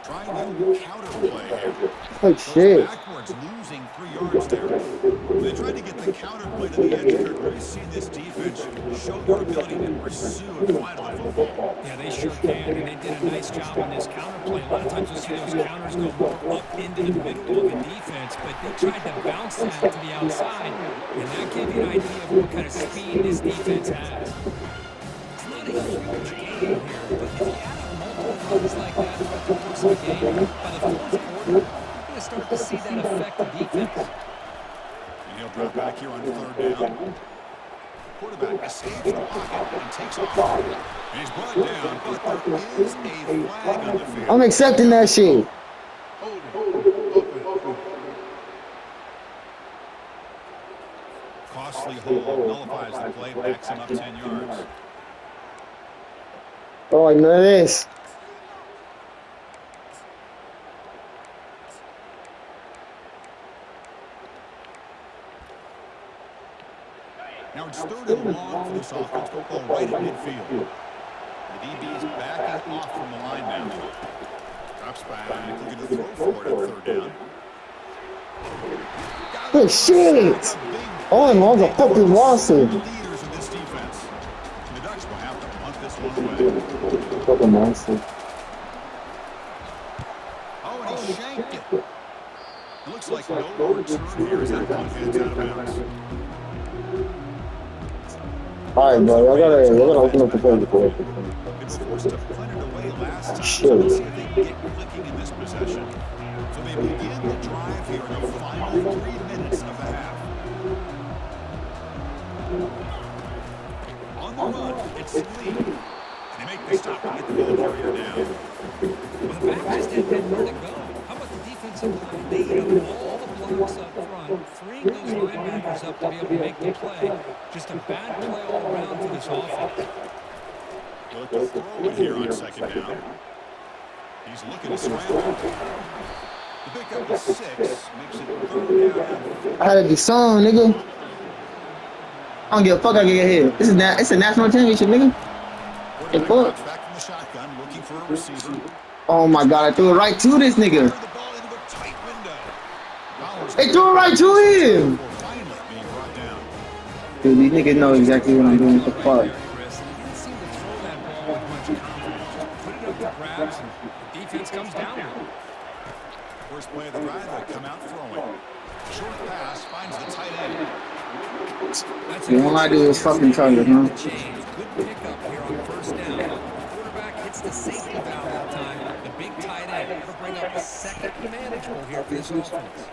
Trying the counter play here. Oh Goes shit. backwards, losing 3 yards there. When they tried to get the counter play to the edge, Kurt, we've seen this defense show their ability to pursue and fight on football. Yeah, they sure can, and they did a nice job on this counter play. A lot of times you'll see those counters go more up into the middle of the defense, but they tried to bounce that to the outside, and that gave you an idea of what kind of speed this defense has. It's not a huge game here, but if you add up multiple runs like that throughout the course of the game, by the fourth quarter, you're going to start to see that affect the defense. And he'll drop back here on third down. Quarterback escapes the pocket and takes off. And he's brought down, but there is a flag on the field. I'm accepting that shit. Costly hold nullifies the play, backs him up 10 yards. Oh, I know this. Now it's third and long for this offense, football right at midfield. The DB is backing off from the line now. Drops back, looking to throw for it on third down. Good shit. All in all's a fucking lawsuit. Leaders in this defense. And the Ducks will have to punt this one away. Fucking monster. Oh, and he shanked it. It looks like no return here as that punt heads out of bounds. Alright, bro, y'all gotta open up the play before. They were forced to punt it away last time. Shit. Let's see if they can get clicking in this possession. So they begin the drive here in the final 3 minutes of the half. On the run, it's Lee. And they make the stop to get the ball carrier down. Well, the back just didn't know where to go. How about the defensive line? They ate up all the blocks up front, freeing those linebackers up to be able to make the play. Just a bad play all around for this offense. Look to throw it here on second down. He's looking to scramble. The pickup is 6, makes it third down. I had to be song, nigga. I don't give a fuck I get hit. It's a national championship, nigga. Hey, fuck. Drops back from the shotgun, looking for a receiver. Oh my god, I threw it right to this nigga. The ball into a tight window. They threw it right to him. Finally being brought down. Dude, these niggas know exactly what I'm doing. What the fuck? Chris, he didn't seem to throw that ball with much confidence. Just put it up to grabs, and the defense comes down with it. First play of the drive, they come out throwing. Short pass finds the tight end. That's You all I do is fucking target, huh? Good pickup here on first down. The quarterback hits the safety valve that time. The big tight end will bring up a second manageable here for this offense.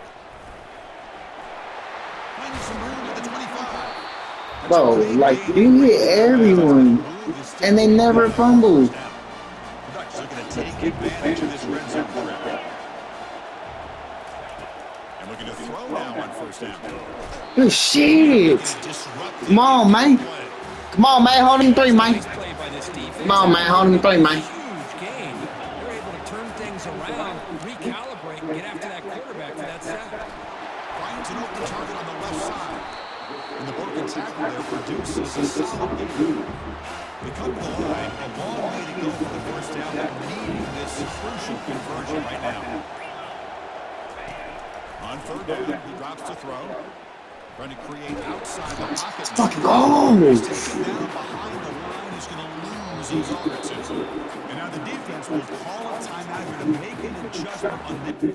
some room at the 25. Bro, like, you hit everyone, and they never fumble. The Ducks looking to take advantage of this red zone threat. And looking to throw now on first down. Good shit. Come on, man. Come on, man. Hold him 3, man. Nice play by this defense. Come on, man. Hold him 3, man. Huge gain. They're able to turn things around, recalibrate, and get after that quarterback for that sack. Finds an open target on the left side. And the broken tackle there produces a solid gain. They come to the line, a long way to go for the first down, needing this crucial conversion right now. On third down, he drops to throw. Trying to create outside the pocket. Fucking go. He's taken down behind the line. He's going to lose a yard or two. And now the defense will call a timeout here to make an adjustment on the...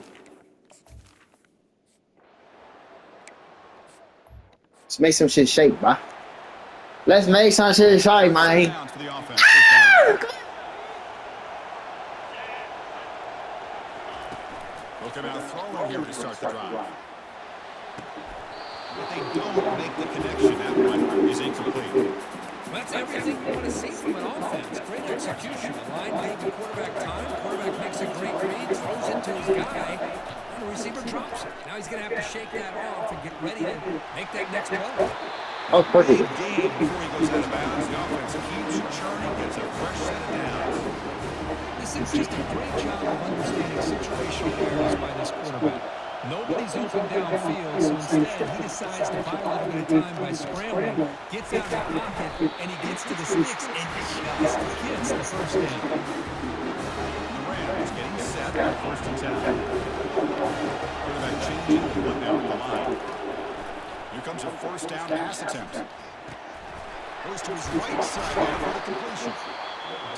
Let's make some shit shake, bro. Let's make some shit shake, man. Downs for the offense. First down. Looking out throwing here to start the drive. But they don't make the connection. That one is incomplete. Well, that's everything you want to see from an offense. Great execution. The line gave the quarterback time. Quarterback makes a great read, throws it to his guy, and the receiver drops it. Now he's going to have to shake that off and get ready to make that next play. Oh, perfect. Game before he goes out of bounds. The offense keeps churning, gets a fresh set of downs. This is just a great job of understanding situational awareness by this quarterback. Nobody's open downfield, so instead he decides to buy a little bit of time by scrambling, gets out of the pocket, and he gets to the sticks and just gets the first down. The Rams getting set for first and 10. Quarterback changing, one now at the line. Here comes a first down pass attempt. Goes to his right side now for the completion.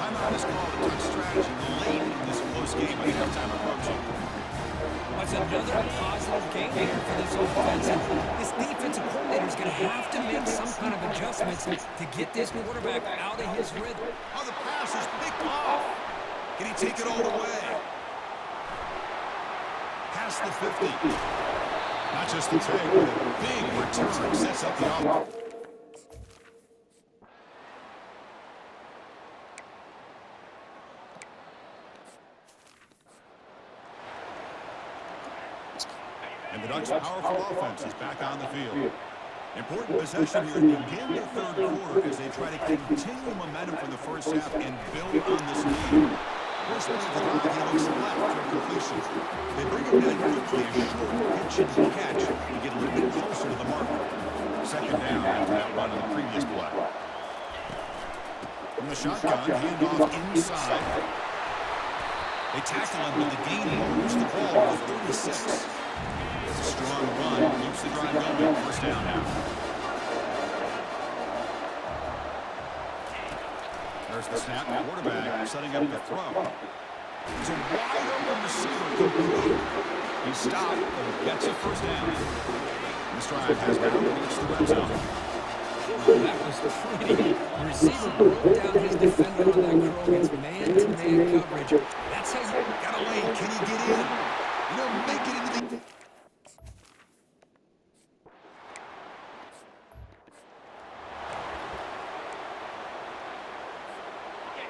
Timeout is called a touch strategy late in this close game with halftime approaching. That's another positive game here for this offense. And this defensive coordinator is going to have to make some kind of adjustments to get this quarterback out of his rhythm. Oh, the pass is picked off. Can he take it all the way? Past the 50. Not just the take, but a big return sets up the offense. And the Ducks' powerful offense is back on the field. Important possession here to begin the third quarter as they try to continue momentum from the first half and build on this lead. First play of the drive, he looks left for completion. They bring him down quickly, a short pitch and catch to get a little bit closer to the marker. Second down after that run on the previous play. From the shotgun, handoff inside. They tackle him, but the gain moves the ball to 36. It's a strong run, keeps the drive going. First down now. There's the snap, quarterback setting up the throw. He's a wide open receiver, complete. He stopped, but gets a first down. This drive has now reached the red zone. That was pretty. The receiver broke down his defender on that curl against man-to-man coverage. That's how you got away. Can he get in? You know, make it into the...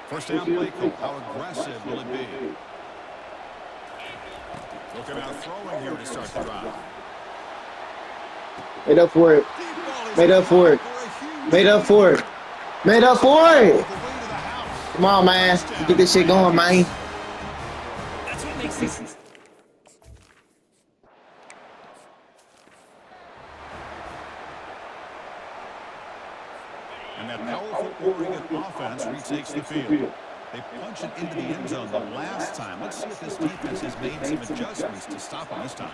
First down play call. How aggressive will it be? Looking out throwing here to start the drive. Made up for it. Made up for it. Made up for it. Made up for it. Come on, man. Get this shit going, man. That's what makes this. And that powerful Oregon offense retakes the field. They punch it into the end zone the last time. Let's see if this defense has made some adjustments to stop him this time.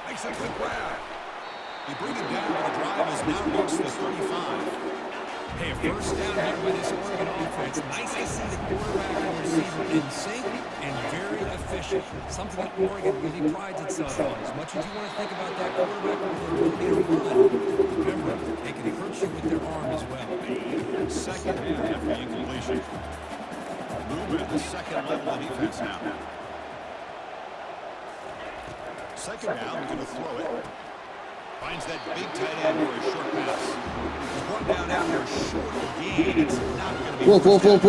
Makes a good grab. They bring it down, but the drive has now reached the 35. Hey, a first down here by this Oregon offense. Nice to see the quarterback and receiver in sync and very efficient. Something that Oregon really prides itself on. As much as you want to think about that quarterback and their ability to run, remember, they can hurt you with their arm as well. Second down after the incompletion. Movement at the second level of defense now. Second down, going to throw it. Finds that big tight end for a short pass. He's brought down after a short gain. It's not going to be Whoa. So the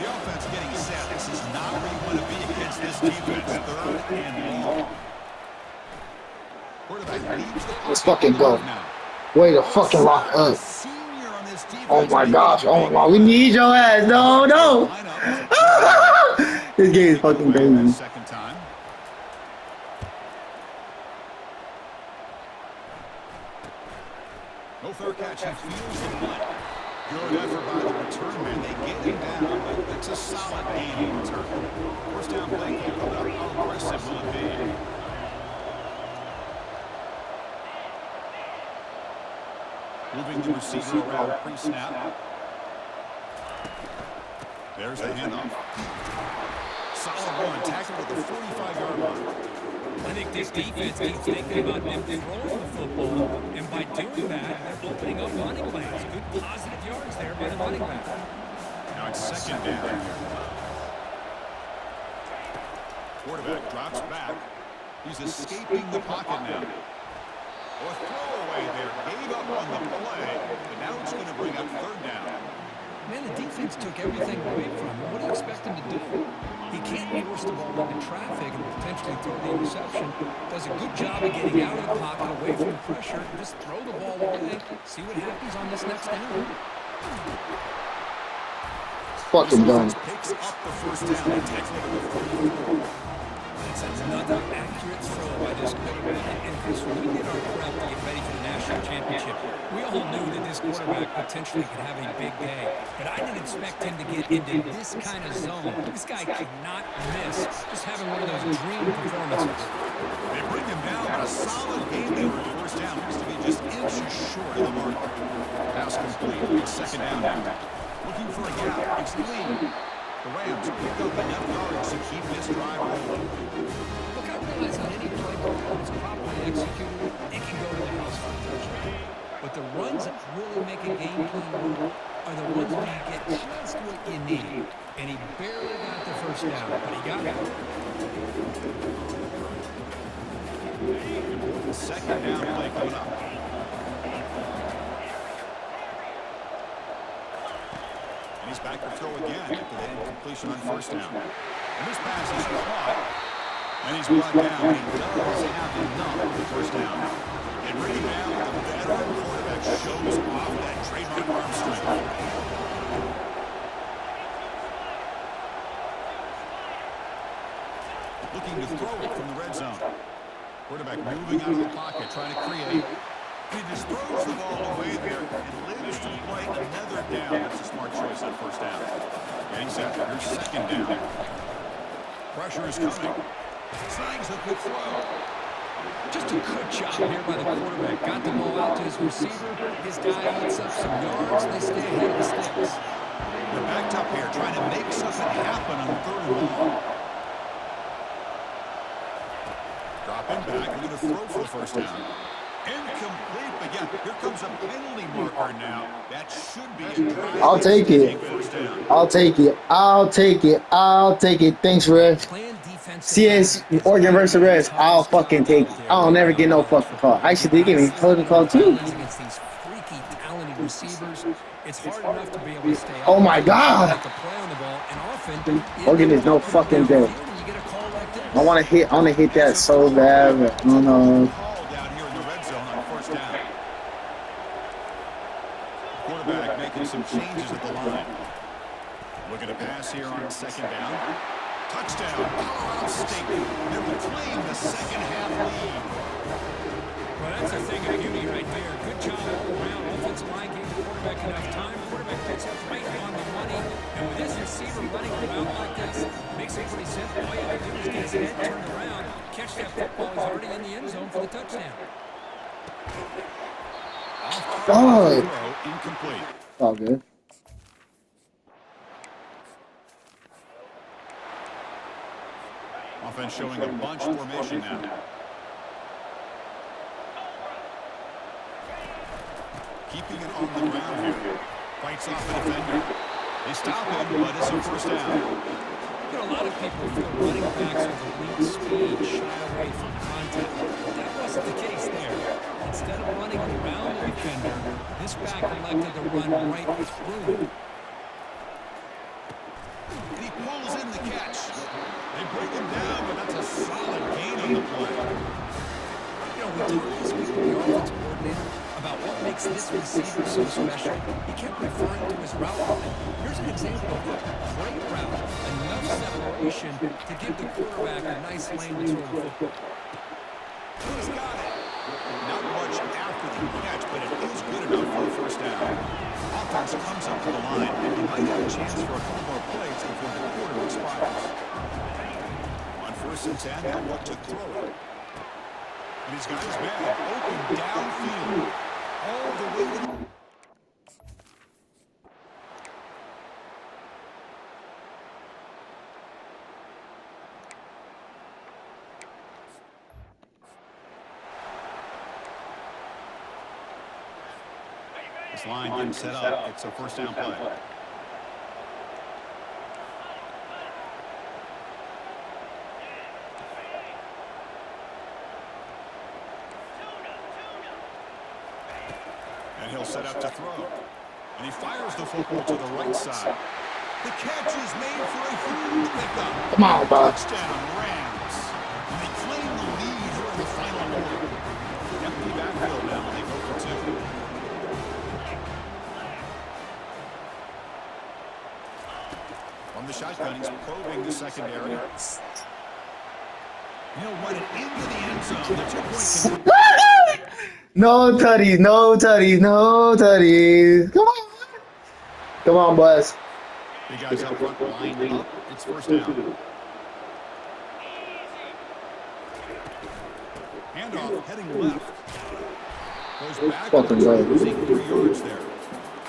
offense getting set. This is not where you want to be against this defense. 3rd and long. Quarterback leaves the Let's fucking go. now. Way to fucking lock up. Senior on this defense. Oh my gosh. Oh my. We need your ass. No. This game is fucking crazy. Second time. No fair catch. He feels the punt. Good effort by the return man. They get him down, but it's a solid gain in return. First down play coming up. How aggressive will it be? Moving the receiver around pre-snap. There's the handoff. Solid run. Tackled at the 45-yard line. I think this defense keeps thinking about them throwing the football, and by doing that, they're opening up running lanes. Good positive yards there by the running back. Now it's second down. Quarterback drops back. He's escaping the pocket now. A throwaway there. Gave up on the play, but now it's going to bring up 3rd down. Man, the defense took everything away from him. What do you expect him to do? He can't force the ball into traffic and potentially throw the interception. Does a good job of getting out of the pocket, away from the pressure. Just throw the ball away. See what happens on this next down. Fucking done. Picks up the first down. That's another accurate throw by this quarterback. And Chris, when we did our prep to get ready for the national championship, we all knew that this quarterback potentially could have a big day. But I didn't expect him to get into this kind of zone. This guy cannot miss. Just having one of those dream performances. They bring him down, but a solid game there for first down. Looks to be just inches short of the mark. Pass complete. It's second down now. Looking for a gap. It's Lee. The Rams pick up enough yards to keep this drive rolling. Look, I realize on any play call that's properly executed, it can go to the house for a touchdown. But the runs that really make a game plan work are the ones where you get just what you need. And he barely got the first down, but he got it. Second down play coming up. And he's back to throw again after that incompletion on first down. And this pass is caught. And he's brought down. He does have enough for the first down. And Ricky now, the veteran quarterback, shows off that trademark arm strength. Looking to throw it from the red zone. Quarterback moving out of the pocket, trying to create. He just throws the ball away there and lives to play another down. That's a smart choice on first down. Getting set for your second down. Pressure is coming. Slangs a good throw. Just a good job here by the quarterback. Got the ball out to his receiver. His guy eats up some yards. They stay ahead of the sticks. They're backed up here, trying to make something happen on 3rd and long. Dropping back, we're going to throw for the first down. Incomplete, but yeah, here comes a penalty marker now. That should be a drive. I'll take it. I'll take it. I'll take it. I'll take it. Thanks, Reg. CS Oregon versus Reds. I'll fucking take it. I'll never get no fucking call. Actually, they give me holding call too. Against these freaky, talented receivers, it's hard enough to be able to stay. Oh my God. Oregon is no fucking good. I want to hit that so bad, but I don't know. Quarterback making some changes at the line. Looking to pass here on second down. Touchdown, Colorado State. They're reclaiming the second half lead. Well, that's a thing of beauty right there. Good job all around. Offensive line gave the quarterback enough time. Quarterback picks up right on the money. And with this receiver running around like this, makes it pretty simple. All you have to do is get his head turned around, catch that football. He's already in the end zone for the touchdown. God. Incomplete. All good. Offense showing a bunch formation now. Keeping it on the ground here. Fights off the defender. They stop him, but it's a first down. You know, a lot of people feel running backs with elite speed shy away from contact. That wasn't the case there. Instead of running around the defender, this back elected to run right through him. And he pulls in the catch. They bring him down, but that's a solid gain on the play. You know, we talked this week with the offensive coordinator about what makes this receiver so special. He kept referring to his route running. Here's an example of a great route, enough separation to give the quarterback a nice lane to throw the football. He's got it. Not much after the catch, but it is good enough for a first down. Offense comes up to the line, and he might have a chance for a couple more plays before the quarter expires. On 1st and 10, they'll look to throw it. And he's got his man open downfield. All the way to the... This line getting set up. It's a first down play. And he'll set up to throw. And he fires the football to the right side. The catch is made for a huge pickup. Come on, bud. Touchdown, Rams. And they claim the lead here in the final quarter. Empty backfield now. They go for 2. From the shotgun, he's probing the secondary. He'll run it into the end zone. The 2-point conversion. No tutties, no tutties, no tutties. Come on. Come on, boys. The guys out front lined up. It's first down. Handoff heading left. Goes back. Fucking right. Losing 3 yards there.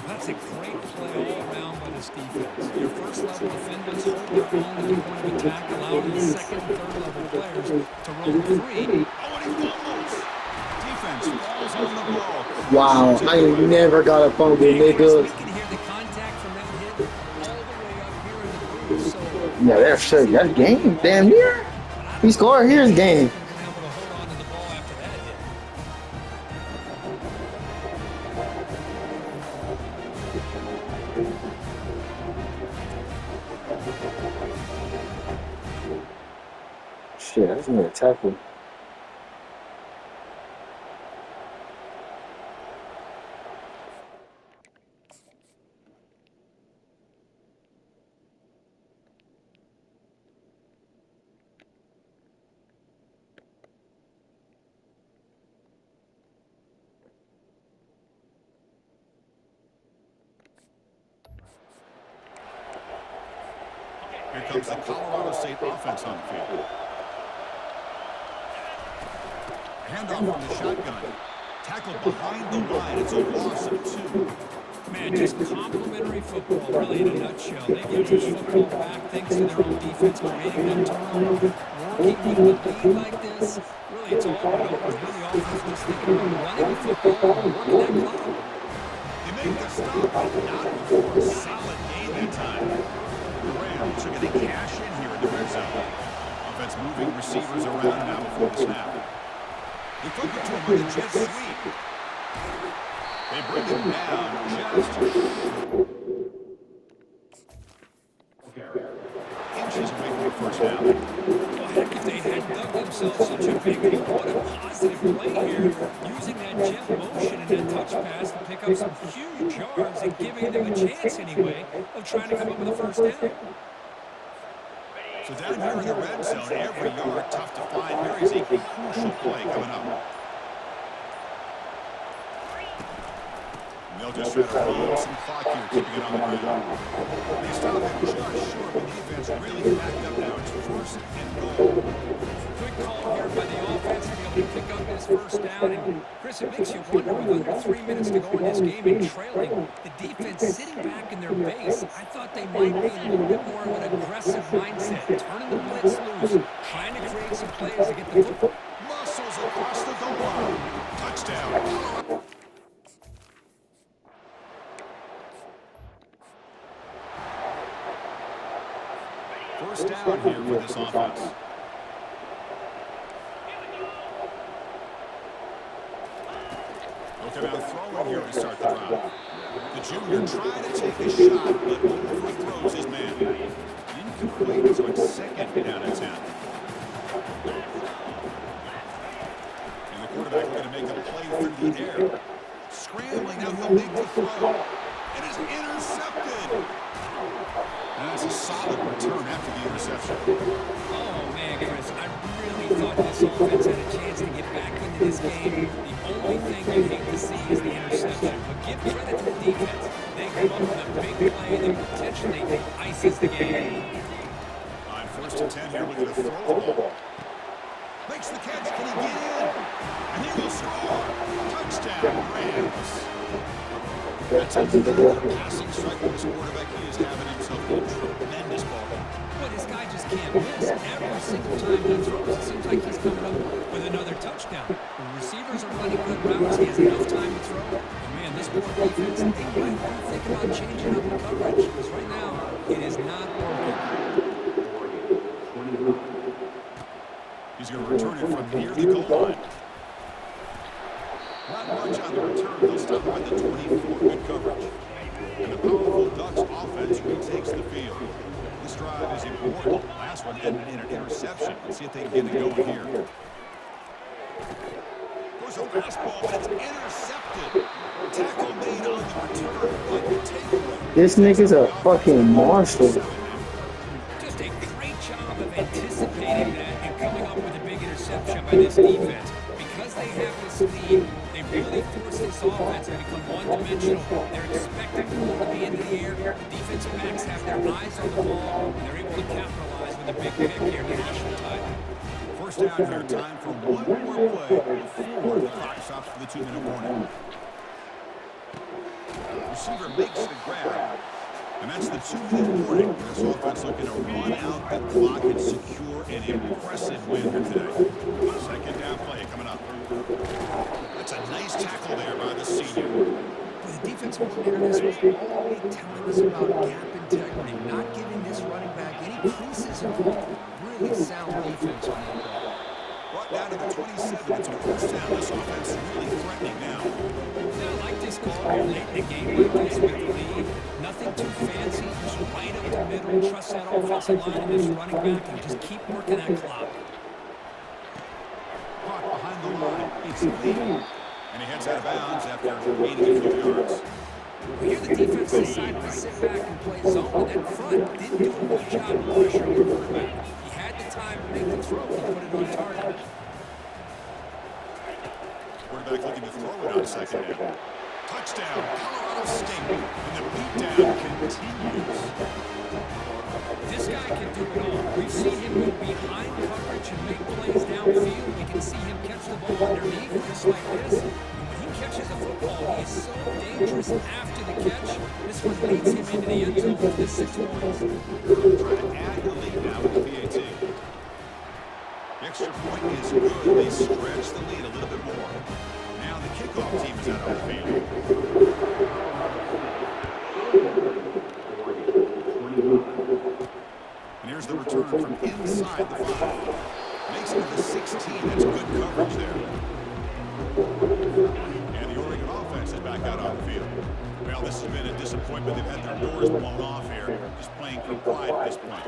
That's a great play all around by this defense. Your first level defenders hold their own at the point of attack, allowing the second and third level players to roam free. Oh, and he fumbles. Defense falls on the ball. Wow, I ain't never got a fumble, nigga. We can hear the contact from that hit all the way up here in the booth. So Yeah, that's sure. That's game. Damn near. He scored. Here's game. able to hold on to the ball after that hit. Shit, that's gonna tackle. Here comes the Colorado State offense on the field. Handoff from the shotgun. Tackled behind the line. It's a loss of 2. Man, just complimentary football, really, in a nutshell. They get this football back thanks to their own defense, creating them turnover, working with the lead like this. Really, it's all about what the offense was thinking about running the football and working that clock. They make the stop, but not before a solid gain that time. The Rams are going to cash in here in the red zone. Offense moving receivers around now before the snap. They flip it to him with a jet sweep. They bring him down just inches away from the first down. Well, heck, if they had dug themselves such a big hole, what a positive play here, using that jet motion and that touch pass to pick up some huge yards and giving them a chance anyway of trying to come up with a first down. So down here in the red zone, every yard tough to find. Here is a crucial play coming up. And they'll just try to roll some clock here, keeping it on the ground. They stop it just short, but the defense really backed up now. It's 1st and goal. Good call here by the offense to be able to pick up his first down. And Chris, it makes you wonder, with under 3 minutes to go in this game and trailing, the defense sitting back in their base, I thought they might be in a little bit more of an aggressive mindset, turning the blitz loose, trying to create some plays to get the football. Muscles across the goal line. Touchdown. First down here for this offense. Looking out throwing here to start the drive. The junior trying to take a shot, but overthrows his man. Incomplete, so it's second down and 10. And the quarterback going to make a play through the air. Scrambling, now he'll make the throw. It is intercepted. And that's a solid return after the interception. Oh, man, Chris, I really thought this offense had a chance to get back into this game. The only thing you hate to see is the interception. But give credit to the defense. They come up with a big play that potentially ices the game. On first and 10 here, looking to throw the ball. Makes the catch. Can he get in? And he will score. Touchdown, Rams. That's a passing strike with his quarterback. He is having himself a tremendous ball game. But this guy just can't miss. Every single time he throws, it seems like he's coming up with another touchdown. The receivers are running good routes. He has enough time to throw. And man, this poor defense, they might be thinking about changing up the coverage. Because right now, it is not working. He's going to return it from near the goal line. Not much on the return. They'll stop him at the 24. Good coverage. And the powerful Ducks offense retakes the field. This drive is important. Last one ended in an interception. Let's see if they can get it going here. Goes a fastball, but it's intercepted. Tackle made on the return, but the takeaway. This nigga's a fucking monster. Just a great job of anticipating that and coming up with a big interception by this defense. Because they have this lead, they really force this offense to become one-dimensional. They're expecting the ball to be in the air. The defensive backs have their eyes on the ball, and they're able to capitalize with a big pick here in the national title. First down here, time for one more play before the clock stops for the 2-minute warning. Receiver makes the grab, and that's the 2-minute warning. This offense looking to run out the clock and secure an impressive win here today. Second down play coming up. That's a nice tackle there by the senior. But the defensive coordinator is always telling us about gap integrity, not giving this running back any creases at all. Really sound defense on that play. Brought down to the 27. It's a first down. This offense really threatening now. Yeah, I like this call late in the game like this with the lead. Nothing too fancy, just right up the middle. Trust that offensive line and this running back and just keep working that clock. Caught behind the line. It's lead. And he heads out of bounds after gaining a few yards. Well, here the defense decided to sit back and play zone, and that front didn't do a good job of pressuring the quarterback. He had the time to make the throw and put it on target. Quarterback looking to throw it on second down. Touchdown, Colorado State. And the beatdown continues. This guy can do it all. We've seen him go behind coverage and make plays downfield. We can see him catch the ball underneath just like this. And when he catches a football, he is so dangerous after the catch. This one leads him into the end zone with the 6 points. Trying to add the lead now with the PAT. The extra point is good. They stretch the lead a little bit more. Now the kickoff team is out on the field. And here's the return from inside the 5. Makes it to the 16. That's good coverage there. And the Oregon offense is back out on the field. Well, this has been a disappointment. They've had their doors blown off here. Just playing for pride at this point.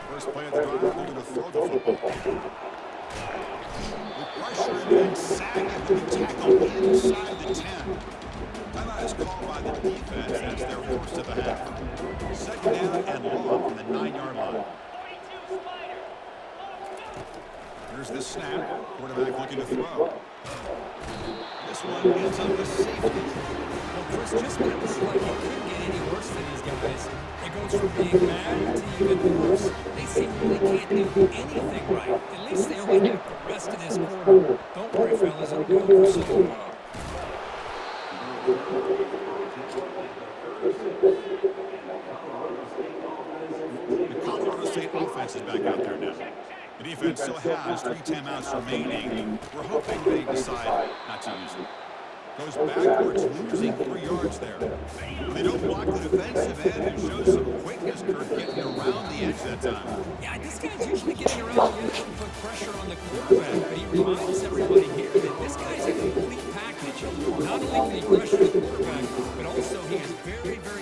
First play of the drive, they're going to throw the football. With pressure and sack and the tackle inside the 10. Timeout is called by the defense. That's their first of the half. Second down and long from the 9-yard line. Here's the snap. Quarterback looking to throw. This one ends up the safety. Well, Chris, just when it looked like it couldn't get any worse for these guys, it goes from being bad to even worse. They seemingly can't do anything right. At least they only have the rest of this quarter. Don't worry, fellas, it'll go for so long. The Colorado State offense is back out there now. The defense still has 3 timeouts remaining. We're hoping they decide not to use them. Goes backwards, losing 3 yards there. They don't block the defensive end and shows some quickness, Kirk, getting around around the edge that time. Yeah, this guy's usually getting around the edge to put pressure on the quarterback, but he reminds everybody here that this guy's a complete package. Not only can he pressure the quarterback, but also he is very, very